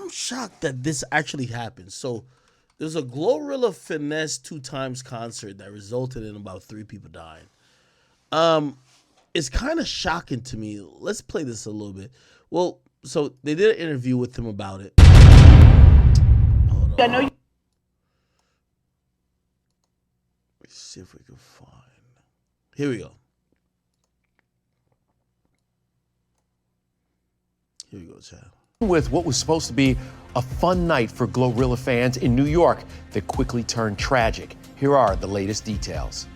I'm shocked that this actually happened. So there's a Glorilla Finesse2tymes concert that resulted in about 3 people dying. It's kind of shocking to me. Let's play this a little bit. Well, so they did an interview with him about it. Hold on. I know you. Let's see if we can find. Here we go. Here we go, Chad. With what was supposed to be a fun night for Glorilla fans in New York that quickly turned tragic. Here are the latest details.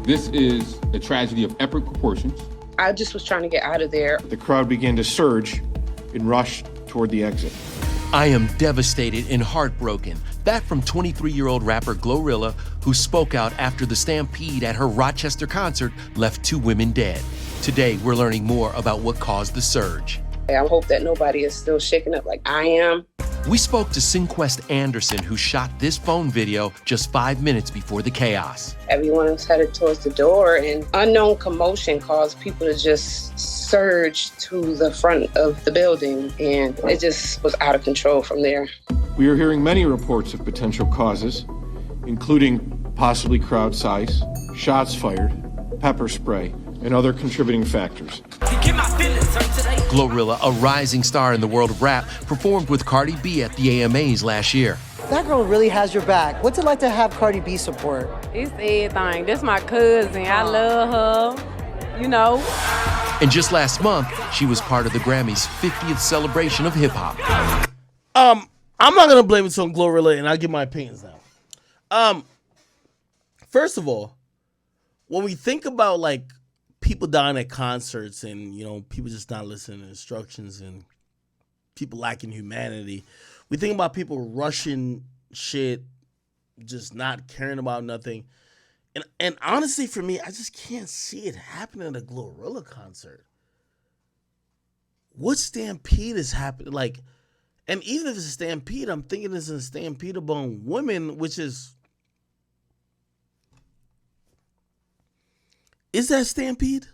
This is a tragedy of epic proportions. I just was trying to get out of there. The crowd began to surge and rush toward the exit. I am devastated and heartbroken. That from 23-year-old rapper Glorilla, who spoke out after the Stampede at her Rochester concert left 2 women dead. Today, we're learning more about what caused the surge. I hope that nobody is still shaken up like I am. We spoke to Sinquest Anderson, who shot this phone video just 5 minutes before the chaos. Everyone was headed towards the door, and unknown commotion caused people to just surge to the front of the building, and it just was out of control from there. We are hearing many reports of potential causes, including possibly crowd size, shots fired, pepper spray, and other contributing factors. Glorilla, a rising star in the world of rap, performed with Cardi B at the AMAs last year. That girl really has your back. What's it like to have Cardi B support? It's everything. This my cousin. I love her, you know. And just last month, she was part of the Grammys' 50th celebration of hip-hop. I'm not gonna blame it on Glorilla, and I'll give my opinions now. First of all, when we think about like people dying at concerts and, you know, people just not listening to instructions and people lacking humanity, we think about people rushing shit, just not caring about nothing. And honestly, for me, I just can't see it happening at a Glorilla concert. What Stampede is happening? Like, and even if it's a Stampede, I'm thinking it's a Stampede among women, which is that Stampede?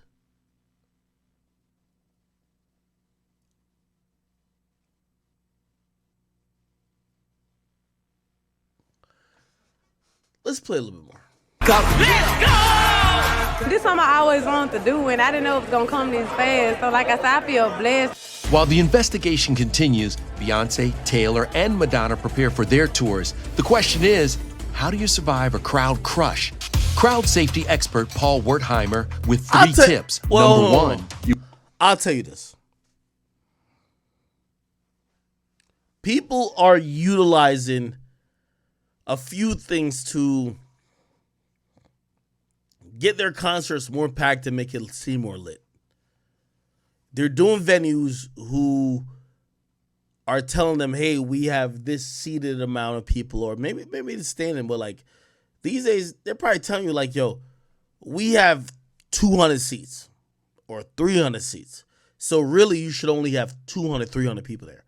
Let's play a little bit more. Let's go! This is something I always wanted to do, and I didn't know it was gonna come this fast. So like I said, I feel blessed. While the investigation continues, Beyonce, Taylor, and Madonna prepare for their tours. The question is, how do you survive a crowd crush? Crowd safety expert Paul Wertheimer with 3 tips. Number 1. I'll tell you this. People are utilizing a few things to get their concerts more packed and make it seem more lit. They're doing venues who are telling them, hey, we have this seated amount of people, or maybe it's standing, but like these days, they're probably telling you like, yo, we have 200 seats or 300 seats. So really you should only have 200, 300 people there.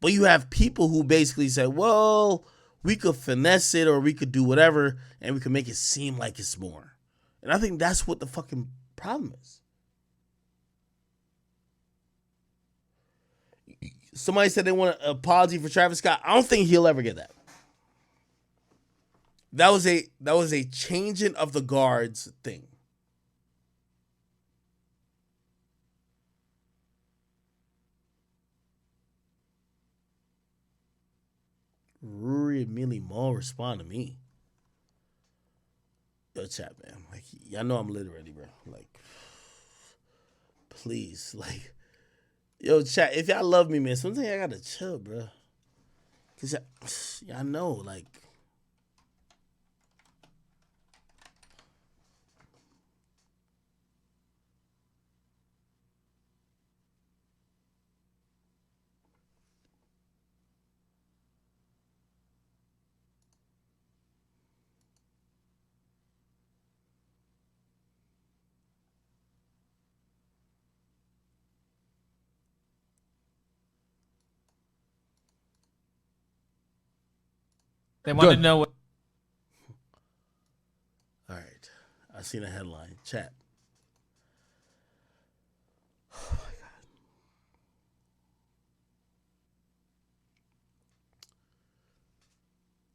But you have people who basically say, well, we could finesse it or we could do whatever and we could make it seem like it's more. And I think that's what the fucking problem is. Somebody said they want an apology for Travis Scott. I don't think he'll ever get that. That was a changing of the guards thing. Rory and Millie Mall respond to me. Yo, chat, man. Like, y'all know I'm lit already, bro. Like, please, like, yo, chat. If y'all love me, man, sometimes I gotta chill, bro. Cause y'all know, like. They want to know what. All right. I seen a headline. Chat. Oh, my God.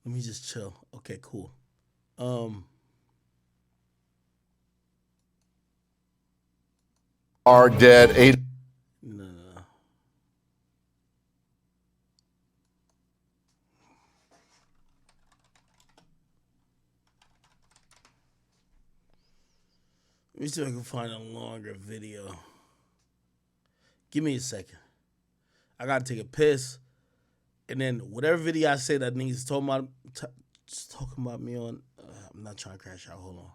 Let me just chill. Okay, cool. Are dead. 8. No. Let me see if I can find a longer video. Give me a second. I gotta take a piss, and then whatever video I say that niggas talking about me on. I'm not trying to crash out. Hold on.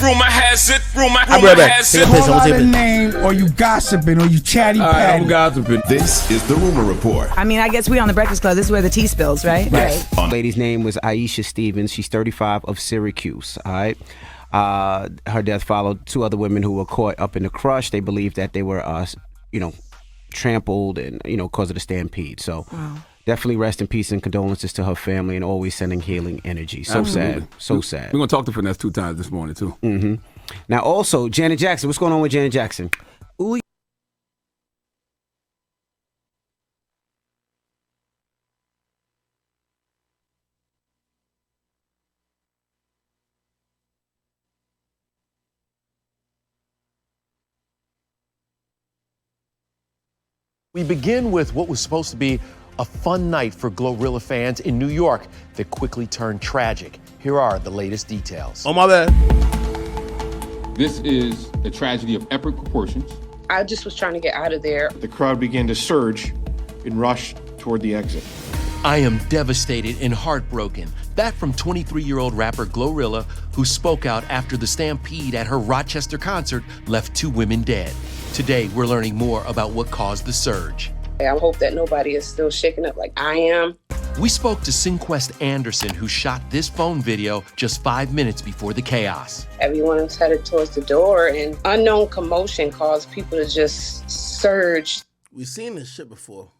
Rumor has it. I'll be right back. Take a piss. I'm gonna take a piss. Name, or you gossiping, or you chatty patty. I'm gossiping. This is the Rumor Report. I mean, I guess we on the Breakfast Club. This is where the tea spills, right? Right. Right. Lady's name was Aisha Stevens. She's 35 of Syracuse. All right. Her death followed 2 other women who were caught up in the crush. They believe that they were, trampled and, because of the stampede. So definitely rest in peace and condolences to her family, and always sending healing energy. So Absolutely. sad. So sad. We're going to talk to Finesse2tymes this morning, too. Mm-hmm. Now, also, Janet Jackson. What's going on with Janet Jackson? Ooh. We begin with what was supposed to be a fun night for Glorilla fans in New York that quickly turned tragic. Here are the latest details. Oh, my bad. This is a tragedy of epic proportions. I just was trying to get out of there. The crowd began to surge and rush toward the exit. I am devastated and heartbroken. That from 23-year-old rapper Glorilla, who spoke out after the stampede at her Rochester concert left 2 women dead. Today, we're learning more about what caused the surge. I hope that nobody is still shaken up like I am. We spoke to Sinquest Anderson, who shot this phone video just 5 minutes before the chaos. Everyone was headed towards the door, and unknown commotion caused people to just surge. We've seen this shit before.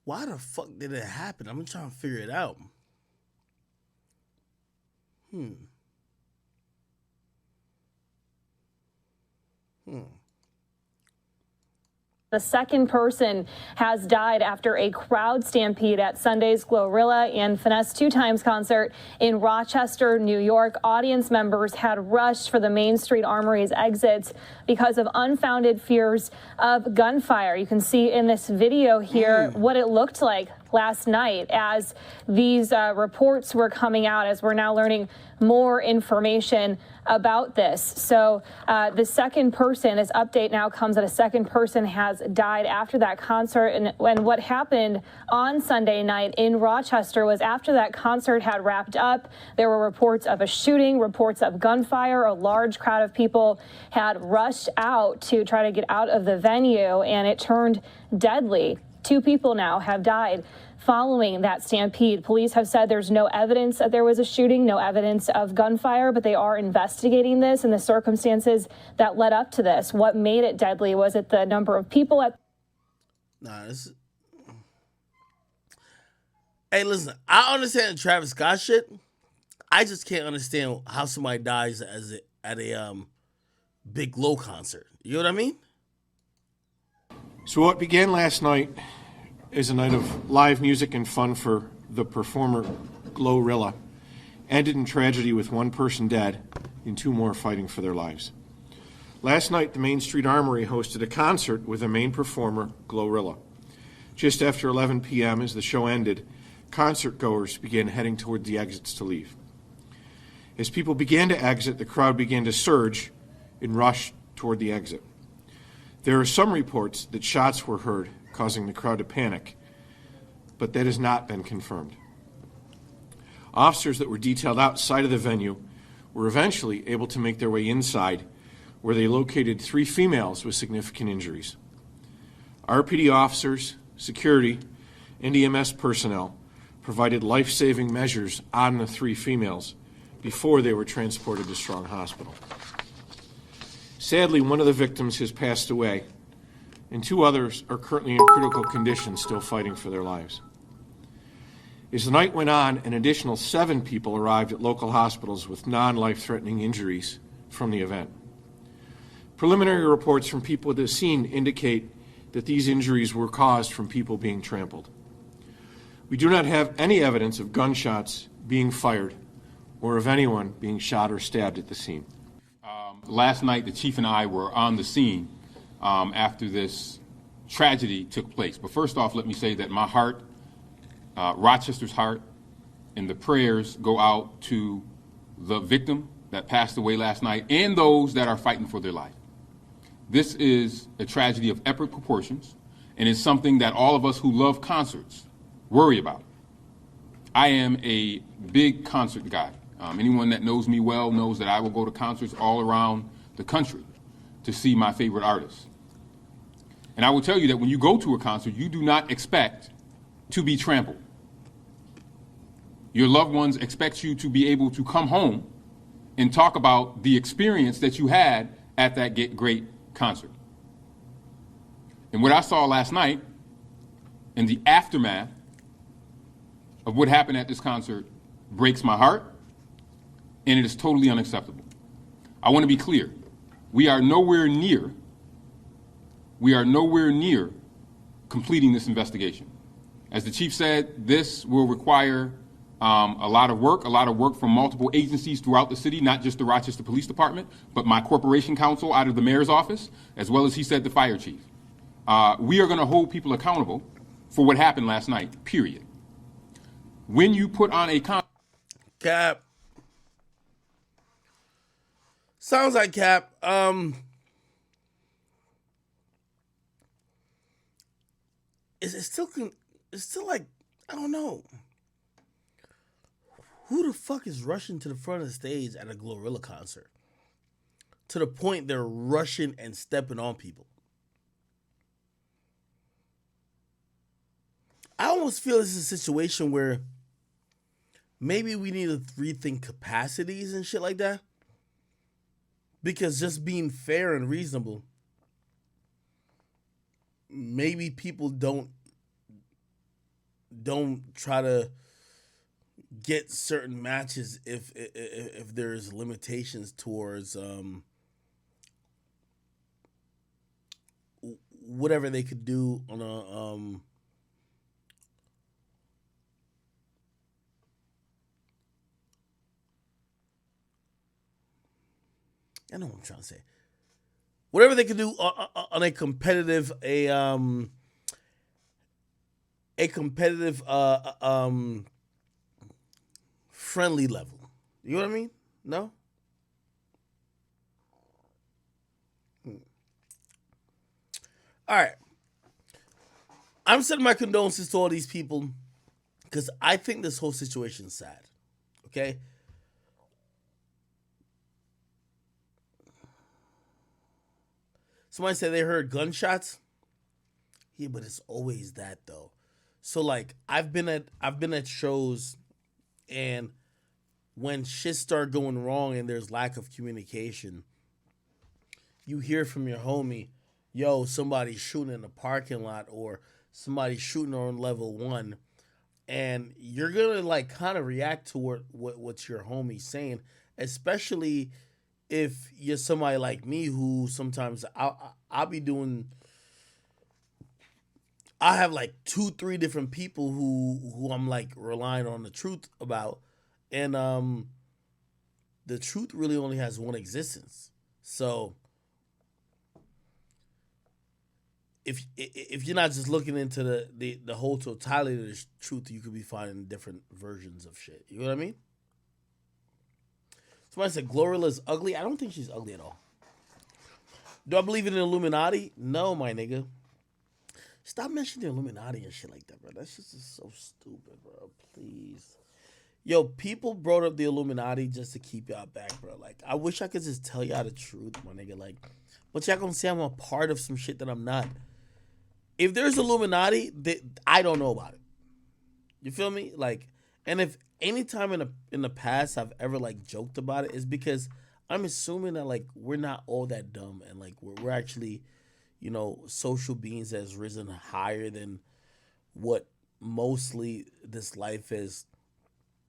Why the fuck did it happen? I'm trying to figure it out. The second person has died after a crowd stampede at Sunday's Glorilla and Finesse2tymes concert in Rochester, New York. Audience members had rushed for the Main Street Armory's exits because of unfounded fears of gunfire. You can see in this video here what it looked like last night as these reports were coming out, as we're now learning more information about this. So the second person, this update now comes that a second person has died after that concert. And what happened on Sunday night in Rochester was after that concert had wrapped up, there were reports of a shooting, reports of gunfire. A large crowd of people had rushed out to try to get out of the venue, and it turned deadly. 2 people now have died following that stampede. Police have said there's no evidence that there was a shooting, no evidence of gunfire, but they are investigating this and the circumstances that led up to this. What made it deadly? Was it the number of people at... Hey, listen, I understand the Travis Scott shit. I just can't understand how somebody dies at a big Glow concert. You know what I mean? So what began last night as a night of live music and fun for the performer Glorilla ended in tragedy with 1 person dead and 2 more fighting for their lives. Last night, the Main Street Armory hosted a concert with the main performer, Glorilla. Just after 11 p.m., as the show ended, concert goers began heading toward the exits to leave. As people began to exit, the crowd began to surge and rush toward the exit. There are some reports that shots were heard, causing the crowd to panic, but that has not been confirmed. Officers that were detailed outside of the venue were eventually able to make their way inside, where they located 3 females with significant injuries. RPD officers, security, and EMS personnel provided life-saving measures on the 3 females before they were transported to Strong Hospital. Sadly, one of the victims has passed away, and 2 others are currently in critical condition, still fighting for their lives. As the night went on, an additional 7 people arrived at local hospitals with non-life-threatening injuries from the event. Preliminary reports from people at the scene indicate that these injuries were caused from people being trampled. We do not have any evidence of gunshots being fired or of anyone being shot or stabbed at the scene. Last night, the chief and I were on the scene after this tragedy took place. But first off, let me say that my heart, Rochester's heart, and the prayers go out to the victim that passed away last night and those that are fighting for their life. This is a tragedy of epic proportions, and it's something that all of us who love concerts worry about. I am a big concert guy. Anyone that knows me well knows that I will go to concerts all around the country to see my favorite artists. And I will tell you that when you go to a concert, you do not expect to be trampled. Your loved ones expect you to be able to come home and talk about the experience that you had at that great concert. And what I saw last night in the aftermath of what happened at this concert breaks my heart, and it is totally unacceptable. I want to be clear. We are nowhere near completing this investigation. As the chief said, this will require a lot of work from multiple agencies throughout the city, not just the Rochester Police Department, but my corporation counsel out of the mayor's office, as well as he said, the fire chief. We are going to hold people accountable for what happened last night, period. When you put on a Cap. Sounds like Cap. It's still like, I don't know. Who the fuck is rushing to the front of the stage at a Glorilla concert? To the point they're rushing and stepping on people. I almost feel this is a situation where maybe we need to rethink capacities and shit like that. Because just being fair and reasonable, maybe people don't try to get certain matches if there's limitations towards whatever they could do on a I know what I'm trying to say. Whatever they could do on a competitive friendly level. You know what I mean? No? All right. I'm sending my condolences to all these people because I think this whole situation is sad. Okay? Somebody said they heard gunshots. Yeah, but it's always that though. So like I've been at shows, and when shit start going wrong and there's lack of communication, you hear from your homie, yo, somebody's shooting in the parking lot or somebody's shooting on level 1, and you're gonna like kind of react to what your homie's saying, especially if you're somebody like me who sometimes I'll be doing. I have like 2-3 different people who I'm like relying on the truth about, and the truth really only has one existence. So if you're not just looking into the whole totality of the truth, you could be finding different versions of shit. You know what I mean? Somebody said Glorilla's ugly. I don't think she's ugly at all. Do I believe in the Illuminati? No, my nigga. Stop mentioning the Illuminati and shit like that, bro. That shit is so stupid, bro. Please. Yo, people brought up the Illuminati just to keep y'all back, bro. Like, I wish I could just tell y'all the truth, my nigga. Like, but y'all gonna say I'm a part of some shit that I'm not. If there's Illuminati, I don't know about it. You feel me? Like, and if anytime in the past I've ever like joked about it, is because I'm assuming that like we're not all that dumb, and like we're actually, you know, social beings that has risen higher than what mostly this life has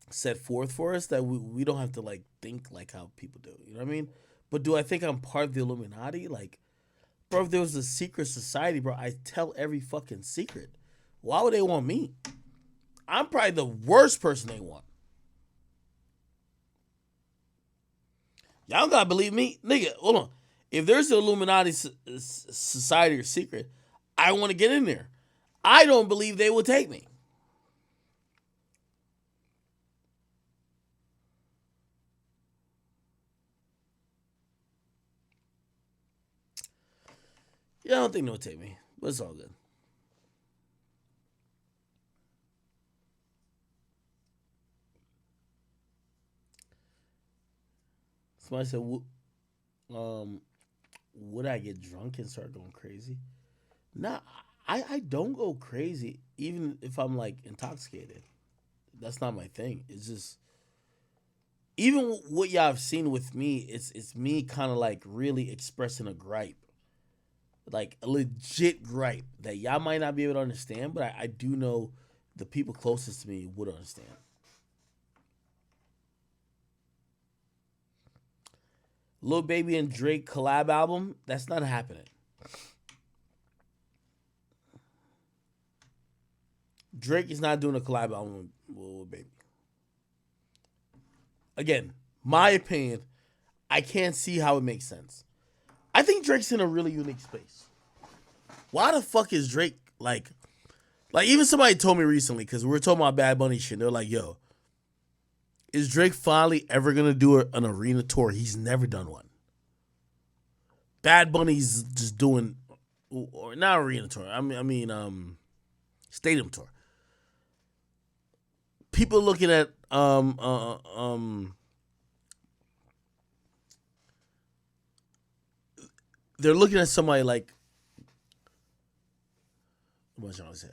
set forth for us, that we don't have to like think like how people do. You know what I mean? But do I think I'm part of the Illuminati? Like, bro, if there was a secret society, bro, I tell every fucking secret. Why would they want me? I'm probably the worst person they want. Y'all gotta believe me. Nigga, hold on. If there's an Illuminati society or secret, I want to get in there. I don't believe they will take me. Yeah, I don't think they'll take me, but it's all good. Somebody said, would I get drunk and start going crazy? Nah, I don't go crazy, even if I'm like intoxicated. That's not my thing. It's just, even what y'all have seen with me, it's me kind of like really expressing a gripe. Like a legit gripe that y'all might not be able to understand, but I do know the people closest to me would understand. Lil Baby and Drake collab album, that's not happening. Drake is not doing a collab album with Lil Baby. Again, my opinion, I can't see how it makes sense. I think Drake's in a really unique space. Why the fuck is Drake like even somebody told me recently, because we were talking about Bad Bunny shit, they're like, yo, is Drake finally ever going to do an arena tour? He's never done one. Bad Bunny's just doing, or not arena tour, I mean stadium tour. People looking at they're looking at somebody like, what was I trying to say?